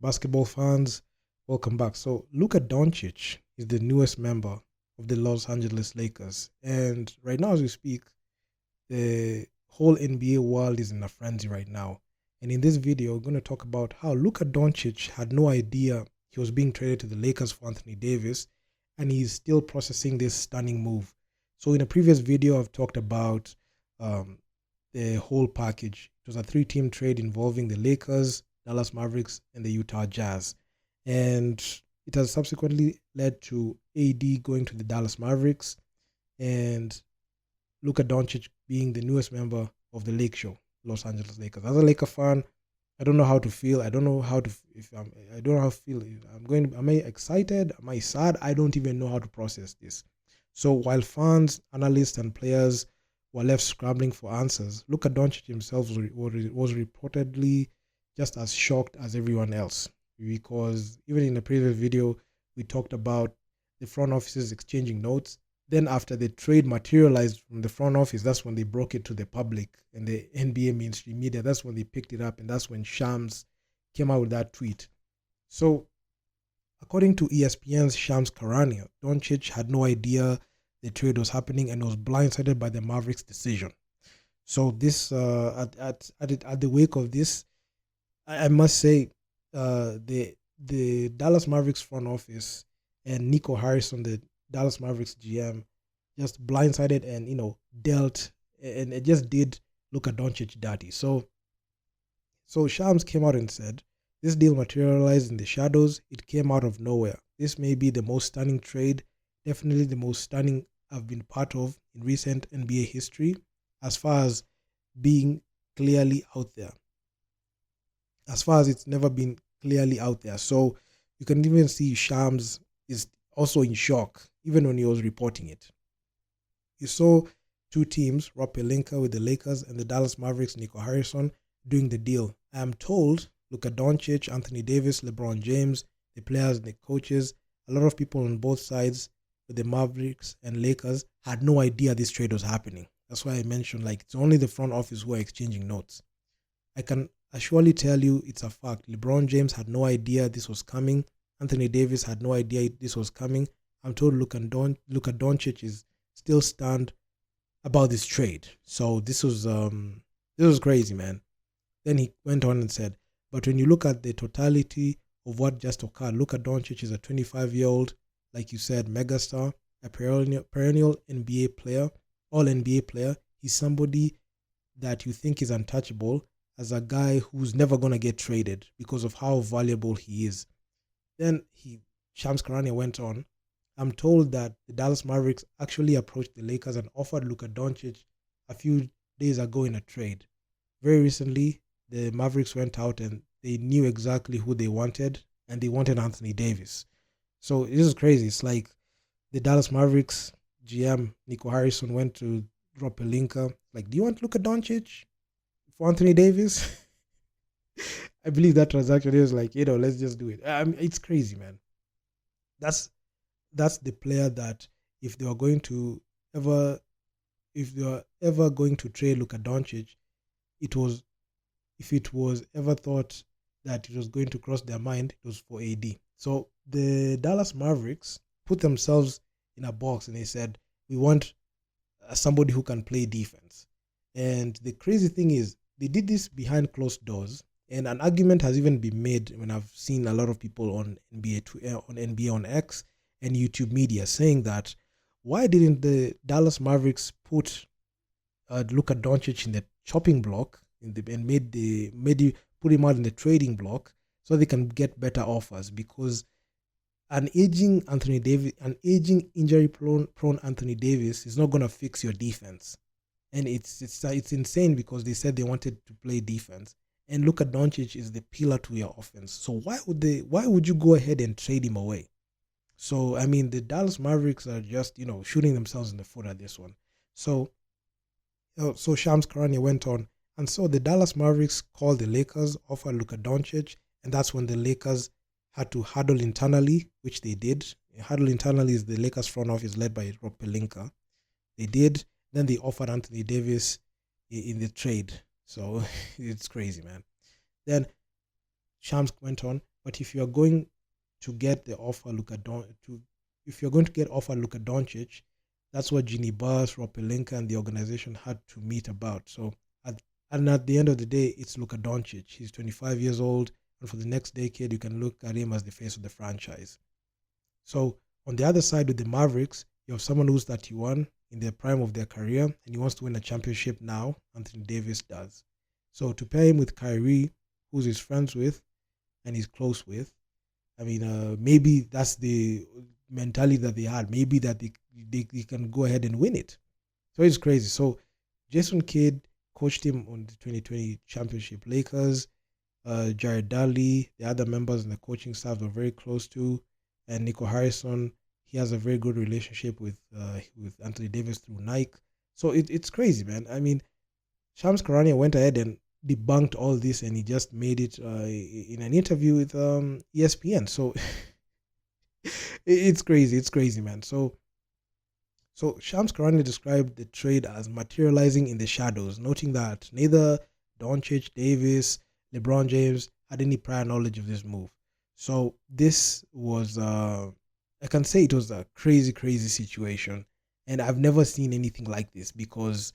Basketball fans, welcome back. So, Luka Doncic is the newest member of the Los Angeles Lakers. And right now, as we speak, the whole NBA world is in a frenzy right now. And in this video, we're going to talk about how Luka Doncic had no idea he was being traded to the Lakers for Anthony Davis, and he's still processing this stunning move. So, in a previous video, I've talked about um, the whole package. It was a three-team trade involving the Lakers, Dallas Mavericks, and the Utah Jazz. And it has subsequently led to AD going to the Dallas Mavericks and Luka Doncic being the newest member of the Lake Show, Los Angeles Lakers. As a Laker fan, I don't know how to feel. I don't know how to if I'm. I don't know how to feel. Am I excited? Am I sad? I don't even know how to process this. So while fans, analysts, and players were left scrambling for answers, Luka Doncic himself was reportedly just as shocked as everyone else. Because even in the previous video, we talked about the front offices exchanging notes. Then after the trade materialized from the front office, that's when they broke it to the public and the NBA mainstream media. That's when they picked it up, and that's when Shams came out with that tweet. So according to ESPN's Shams Charania, Doncic had no idea the trade was happening and was blindsided by the Mavericks' decision. So this at the wake of this, I must say, the Dallas Mavericks front office and Nico Harrison, the Dallas Mavericks GM, just blindsided and dealt and it just did Luka Doncic dirty. So Shams came out and said, "This deal materialized in the shadows. It came out of nowhere. This may be the most stunning trade, definitely the most stunning I've been part of in recent NBA history, as far as being clearly out there. As far as it's never been clearly out there." So you can even see Shams is also in shock, even when he was reporting it. You saw two teams, Rob Pelinka with the Lakers and the Dallas Mavericks, Nico Harrison, doing the deal. I am told Luka Doncic, Anthony Davis, LeBron James, the players and the coaches, a lot of people on both sides with the Mavericks and Lakers had no idea this trade was happening. That's why I mentioned it's only the front office who are exchanging notes. I can surely tell you it's a fact. LeBron James had no idea this was coming. Anthony Davis had no idea this was coming. I'm told Luka Doncic is still stunned about this trade. So this was crazy, man. Then he went on and said, "But when you look at the totality of what just occurred, Luka Doncic is a 25-year-old, like you said, megastar, a perennial NBA player, all NBA player. He's somebody that you think is untouchable, as a guy who's never going to get traded because of how valuable he is." Then Shams Charania went on, "I'm told that the Dallas Mavericks actually approached the Lakers and offered Luka Doncic a few days ago in a trade. Very recently, the Mavericks went out and they knew exactly who they wanted, and they wanted Anthony Davis." So this is crazy. It's like the Dallas Mavericks GM, Nico Harrison, went to Rob Pelinka, "Do you want Luka Doncic for Anthony Davis?" I believe that transaction is let's just do it. It's crazy, man. That's the player that if they were going to ever, if they were ever going to trade Luka Doncic, if it was ever thought that it was going to cross their mind, it was for AD. So the Dallas Mavericks put themselves in a box and they said, "We want somebody who can play defense." And the crazy thing is, they did this behind closed doors. And an argument has even been made when I've seen a lot of people on NBA on X and YouTube media saying that, why didn't the Dallas Mavericks put Luka Doncic in the chopping block and put him out in the trading block so they can get better offers? Because an aging injury prone Anthony Davis is not going to fix your defense. And it's insane because they said they wanted to play defense. And Luka Doncic is the pillar to your offense. So why would you go ahead and trade him away? So I mean, the Dallas Mavericks are just shooting themselves in the foot at this one. So Shams Charania went on, and so the Dallas Mavericks called the Lakers, offered Luka Doncic, and that's when the Lakers had to huddle internally, which they did. Huddle internally is the Lakers front office led by Rob Pelinka. They did. Then they offered Anthony Davis in the trade. So it's crazy, man. Then Shams went on, But if you are going to get the offer if you're going to get offer Luka Doncic, that's what Ginny Bass, Rob Pelinka, and the organization had to meet about. So, at the end of the day, it's Luka Doncic. He's 25 years old, and for the next decade, you can look at him as the face of the franchise. So, on the other side with the Mavericks, you have someone who's 31 in the prime of their career, and he wants to win a championship now. Anthony Davis does. So, to pair him with Kyrie, who's he's friends with and he's close with, I mean, maybe that's the mentality that they had. Maybe that they can go ahead and win it. So it's crazy. So Jason Kidd coached him on the 2020 championship Lakers. Jared Dudley, the other members in the coaching staff were very close to, and Nico Harrison. He has a very good relationship with Anthony Davis through Nike. So it's crazy, man. I mean, Shams Charania went ahead and debunked all this, and he just made it in an interview with ESPN. So it's crazy. It's crazy, man. So Shams Charania described the trade as materializing in the shadows, noting that neither Doncic, Davis, LeBron James had any prior knowledge of this move. So this was, I can say it was a crazy, crazy situation, and I've never seen anything like this because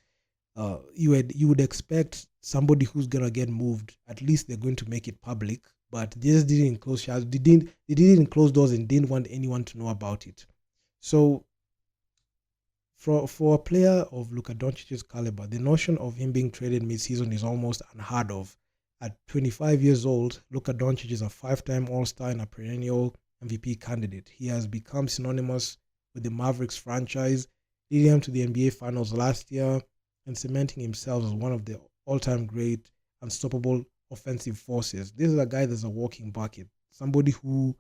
you would expect somebody who's gonna get moved, at least they're going to make it public, but they just didn't close shadows. They didn't close doors and didn't want anyone to know about it. So for a player of Luka Doncic's caliber, the notion of him being traded mid-season is almost unheard of. At 25 years old, Luka Doncic is a five-time All-Star and a perennial MVP candidate. He has become synonymous with the Mavericks franchise, leading him to the NBA Finals last year and cementing himself as one of the all-time great, unstoppable offensive forces. This is a guy that's a walking bucket, somebody who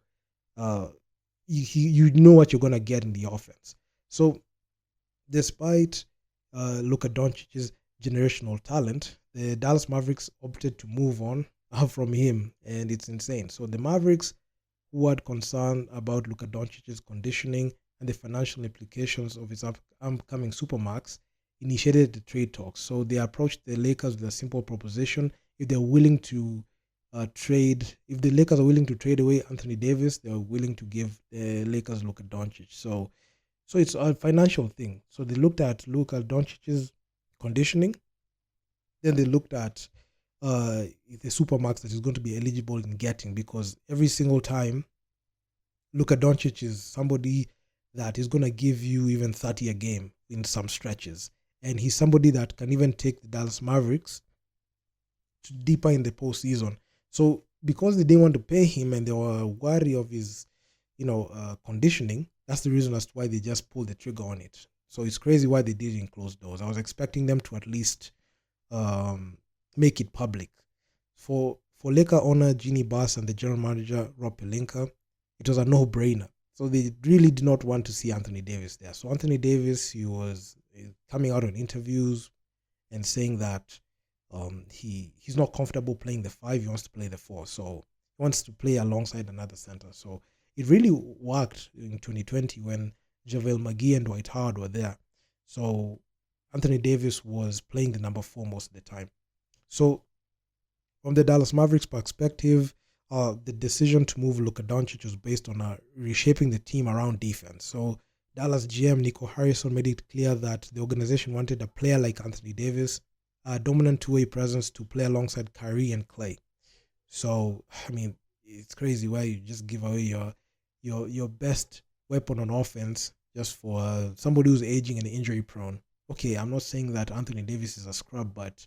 you know what you're going to get in the offense. So despite Luka Doncic's generational talent, the Dallas Mavericks opted to move on from him, and it's insane. So the Mavericks, who had concern about Luka Doncic's conditioning and the financial implications of his upcoming supermax, initiated the trade talks. So they approached the Lakers with a simple proposition: if they're willing to if the Lakers are willing to trade away Anthony Davis, they're willing to give the Lakers Luka Doncic. So it's a financial thing. So they looked at Luka Doncic's conditioning, then they looked at the supermax that is going to be eligible in getting, because every single time Luka Doncic is somebody that is going to give you even 30 a game in some stretches. And he's somebody that can even take the Dallas Mavericks to deeper in the postseason. So because they didn't want to pay him and they were wary of his, conditioning, that's the reason as to why they just pulled the trigger on it. So it's crazy why they didn't close doors. I was expecting them to at least make it public. For Laker owner Ginny Bass and the general manager Rob Pelinka, it was a no-brainer. So they really did not want to see Anthony Davis there. So Anthony Davis, he was coming out on interviews and saying that he's not comfortable playing the 5, he wants to play the 4. So he wants to play alongside another center. So it really worked in 2020 when JaVale McGee and Dwight Howard were there. So Anthony Davis was playing the number 4 most of the time. So from the Dallas Mavericks perspective, the decision to move Luka Doncic was based on reshaping the team around defense. So Dallas GM Nico Harrison made it clear that the organization wanted a player like Anthony Davis, a dominant two-way presence to play alongside Kyrie and Clay. So, I mean, it's crazy why you just give away your best weapon on offense just for somebody who's aging and injury prone. Okay, I'm not saying that Anthony Davis is a scrub, but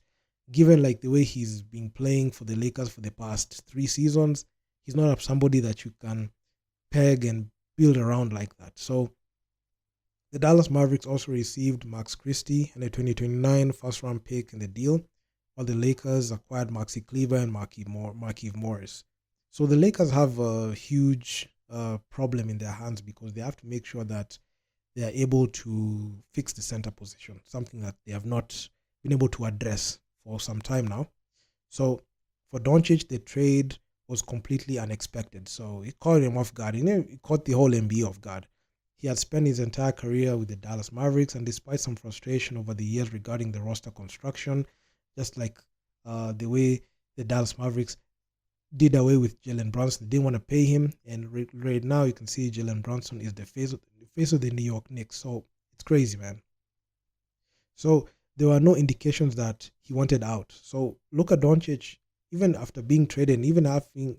given like the way he's been playing for the Lakers for the past 3 seasons, he's not somebody that you can peg and build around like that. So the Dallas Mavericks also received Max Christie and a 2029 first-round pick in the deal, while the Lakers acquired Maxi Kleber and Markieff Morris. So the Lakers have a huge problem in their hands because they have to make sure that they are able to fix the center position, something that they have not been able to address for some time now. So for Doncic, the trade was completely unexpected. So it caught him off guard. It caught the whole NBA off guard. He had spent his entire career with the Dallas Mavericks, and despite some frustration over the years regarding the roster construction, just like the way the Dallas Mavericks did away with Jalen Brunson. They didn't want to pay him, and right now you can see Jalen Brunson is the face of the New York Knicks. So it's crazy, man. So there were no indications that he wanted out. So Luka Doncic, even after being traded, and even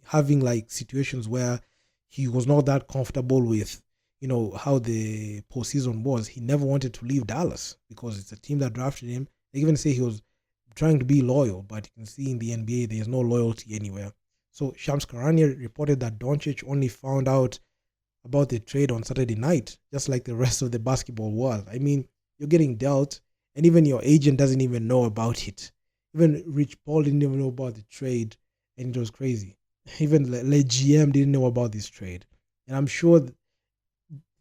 having like situations where he was not that comfortable with, how the postseason was, he never wanted to leave Dallas because it's a team that drafted him. They even say he was trying to be loyal, but you can see in the NBA there's no loyalty anywhere. So Shams Charania reported that Doncic only found out about the trade on Saturday night, just like the rest of the basketball world. I mean, you're getting dealt, and even your agent doesn't even know about it. Even Rich Paul didn't even know about the trade, and it was crazy. Even Le GM didn't know about this trade, and I'm sure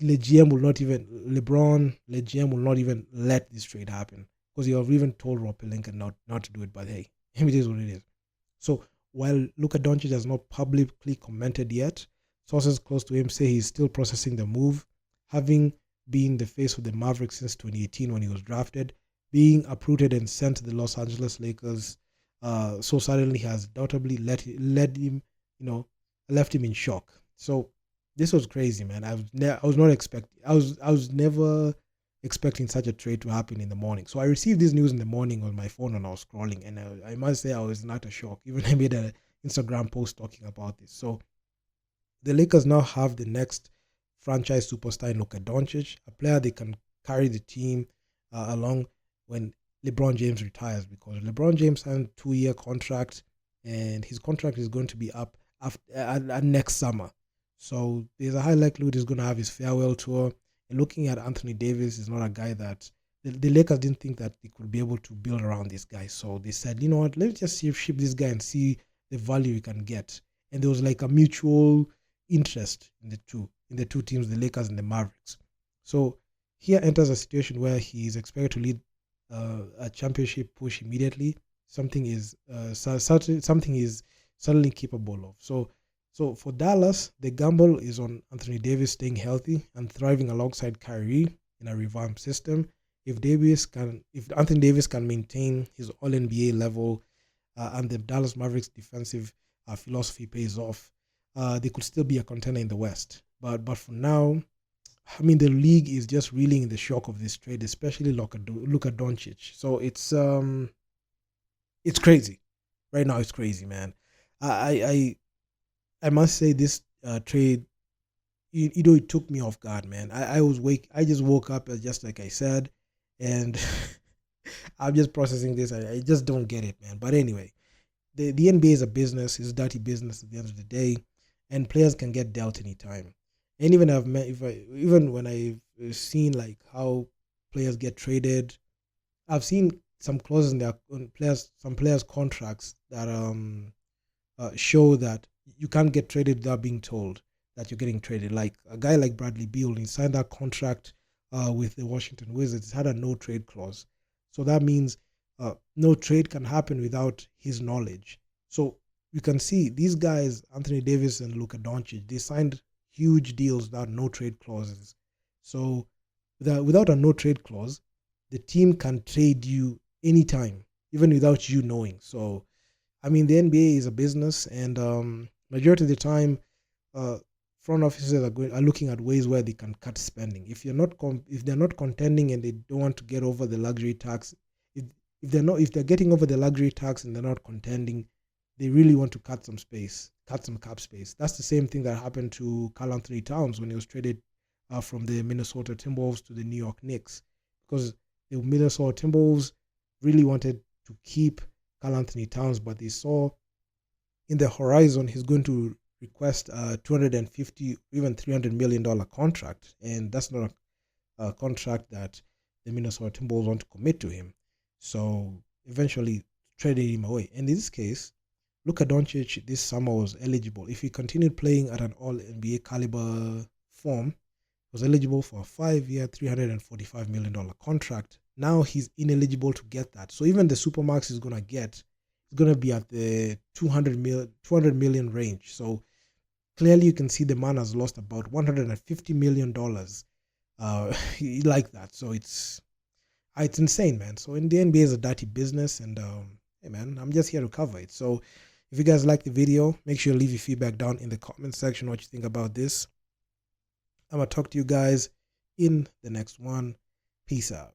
Le GM will not even Le GM will not even let this trade happen because he have even told Rob Pelinka not to do it. But hey, it is what it is. So while Luka Doncic has not publicly commented yet, sources close to him say he's still processing the move, having been the face of the Mavericks since 2018 when he was drafted, being uprooted and sent to the Los Angeles Lakers so suddenly has undoubtedly left him in shock. So this was crazy, man. I was not expecting. I was never expecting such a trade to happen in the morning. So I received this news in the morning on my phone when I was scrolling, and I must say I was not a shock. Even I made an Instagram post talking about this. So the Lakers now have the next franchise superstar in Luka Doncic, a player they can carry the team along when LeBron James retires, because LeBron James signed a 2-year contract, and his contract is going to be up after next summer. So there's a high likelihood he's going to have his farewell tour. And looking at Anthony Davis is not a guy that the Lakers didn't think that they could be able to build around this guy. So they said, you know what, let's just ship this guy and see the value we can get. And there was like a mutual interest in the two teams, the Lakers and the Mavericks. So here enters a situation where he is expected to lead a championship push immediately. Something is suddenly capable of. So for Dallas, the gamble is on Anthony Davis staying healthy and thriving alongside Kyrie in a revamped system. If Anthony Davis can maintain his All NBA level and the Dallas Mavericks defensive philosophy pays off, they could still be a contender in the West. But for now, I mean, the league is just reeling in the shock of this trade, especially Luka Doncic. So it's crazy. Right now, it's crazy, man. I must say this trade, it took me off guard, man. I just woke up just like I said, and I'm just processing this. I just don't get it, man. But anyway, the NBA is a business. It's a dirty business at the end of the day, and players can get dealt anytime. And even when I've seen like how players get traded, I've seen some clauses in some players' contracts that show that you can't get traded without being told that you're getting traded. Like a guy like Bradley Beal, he signed that contract with the Washington Wizards. It had a no trade clause. So that means no trade can happen without his knowledge. So you can see these guys, Anthony Davis and Luka Doncic, they signed huge deals without no trade clauses. So without a no trade clause, the team can trade you anytime, even without you knowing. So I mean, the NBA is a business, and majority of the time, front offices are looking at ways where they can cut spending. If they're not contending and they don't want to get over the luxury tax, if they're getting over the luxury tax and they're not contending, they really want to cut some cap space. That's the same thing that happened to Karl Anthony Towns when he was traded from the Minnesota Timberwolves to the New York Knicks, because the Minnesota Timberwolves really wanted to keep Karl Anthony Towns, but they saw in the horizon he's going to request a $250 even $300 million contract, and that's not a contract that the Minnesota Timberwolves want to commit to him. So eventually traded him away. And in this case, Luka Doncic this summer was eligible. If he continued playing at an All-NBA caliber form, was eligible for a 5-year, $345 million contract. Now he's ineligible to get that. So even the Supermax is going to get, is going to be at the 200 million range. So clearly you can see the man has lost about $150 million like that. So it's insane, man. So in the NBA is a dirty business, and hey, man, I'm just here to cover it. So If you guys like the video, make sure to leave your feedback down in the comment section, what you think about this. I'm going to talk to you guys in the next one. Peace out.